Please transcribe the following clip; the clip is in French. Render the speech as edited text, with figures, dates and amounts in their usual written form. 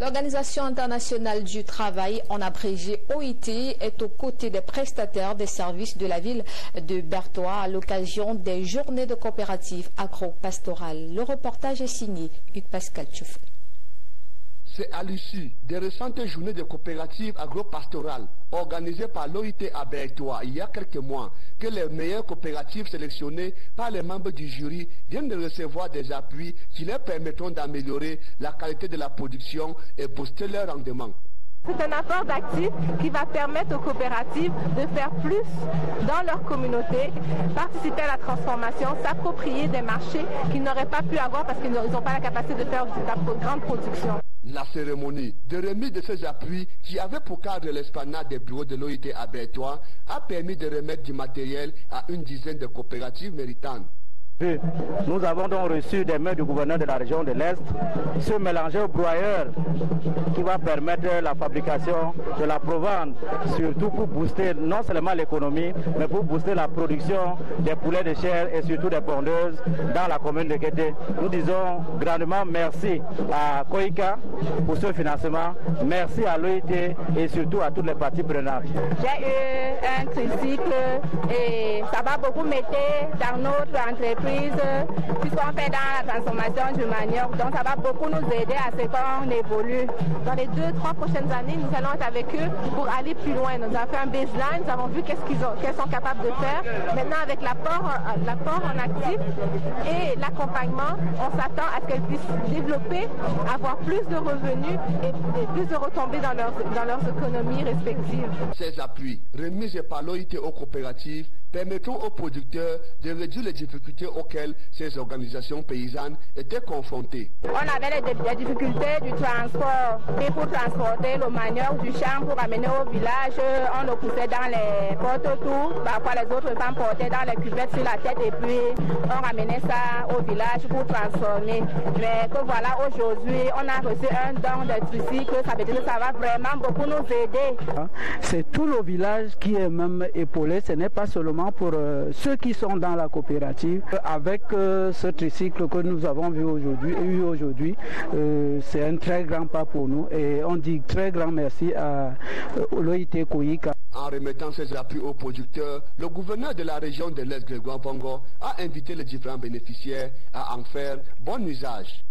L'Organisation internationale du travail, en abrégé OIT, est aux côtés des prestataires des services de la ville de Bertoua à l'occasion des journées de coopératives agro-pastorales. Le reportage est signé Hugues Pascal Tchouf. C'est à l'issue des récentes journées de coopératives agro-pastorales organisées par l'OIT à Bertoua il y a quelques mois que les meilleures coopératives sélectionnées par les membres du jury viennent de recevoir des appuis qui leur permettront d'améliorer la qualité de la production et booster leur rendement. C'est un apport d'actifs qui va permettre aux coopératives de faire plus dans leur communauté, participer à la transformation, s'approprier des marchés qu'ils n'auraient pas pu avoir parce qu'ils n'ont pas la capacité de faire de la grande production. La cérémonie de remise de ces appuis qui avait pour cadre l'esplanade des bureaux de l'OIT à Bertoua a permis de remettre du matériel à une dizaine de coopératives méritantes. Nous avons donc reçu des mains du gouverneur de la région de l'Est, ce mélangé au broyeur qui va permettre la fabrication de la provence, surtout pour booster non seulement l'économie, mais pour booster la production des poulets de chair et surtout des pondeuses dans la commune de Kété. Nous disons grandement merci à Koïka pour ce financement, merci à l'OIT et surtout à toutes les parties prenantes. J'ai eu un tricycle et ça va beaucoup m'aider dans notre entreprise puisqu'on fait dans la transformation du manioc, donc ça va beaucoup nous aider à ce qu'on évolue. Dans les 2-3 prochaines années, nous allons être avec eux pour aller plus loin. Nous avons fait un baseline, nous avons vu qu'elles sont capables de faire. Maintenant, avec l'apport en actifs et l'accompagnement, on s'attend à ce qu'elles puissent développer, avoir plus de revenus et plus de retombées dans leurs économies respectives. Ces appuis, remis par l'OIT aux coopératives, permettront aux producteurs de réduire les difficultés auxquelles ces organisations paysannes étaient confrontées. On avait des difficultés du transport, et pour transporter le manioc du champ pour amener au village, on le poussait dans les porte-tours, parfois les autres femmes portaient dans les cuvettes sur la tête et puis on ramenait ça au village pour transformer. Mais que voilà, aujourd'hui, on a reçu un don de tricycle, ça veut dire que ça va vraiment beaucoup nous aider. C'est tout le village qui est même épaulé, ce n'est pas seulement pour ceux qui sont dans la coopérative. Avec ce tricycle que nous avons vu aujourd'hui, c'est un très grand pas pour nous et on dit très grand merci à l'OIT Koïka. En remettant ses appuis aux producteurs, le gouverneur de la région de l'Est, Grégoire Bongo, a invité les différents bénéficiaires à en faire bon usage.